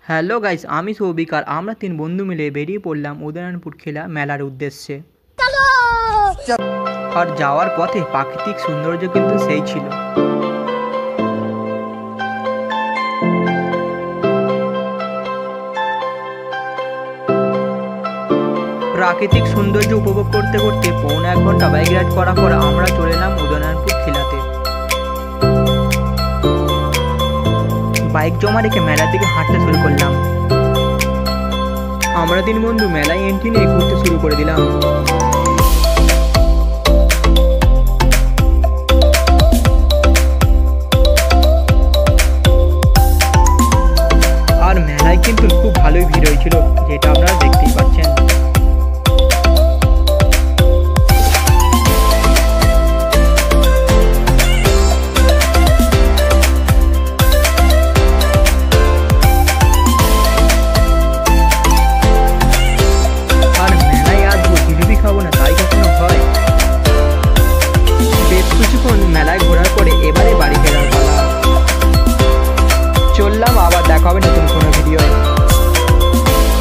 Hello guys, আমি সৌভিক আর আমরা তিন বন্ধু মিলে বেরিয়ে পড়লাম উদয়নপুর খেলা মেলার উদ্দেশ্যে। আর যাওয়ার পথে প্রাকৃতিক সৌন্দর্য কিন্তু সেই ছিল। প্রাকৃতিক সৌন্দর্য উপভোগ করতে করতে পৌনে 1 ঘন্টা বাইক রাইড করার পর আমরা চলে এলাম উদয়নপুর খেলাতে। বাইক জমা রেখে মেলার দিকে হাঁটতে শুরু করলাম। আমরা তিন বন্ধু মেলায় এন্ট্রি নিয়ে ঘুরতে শুরু করে দিলাম। আর মেলায় কিন্তু খুব ভালোই ভিড় হয়েছিল, যেটা আপনারা দেখতেই পাচ্ছেন।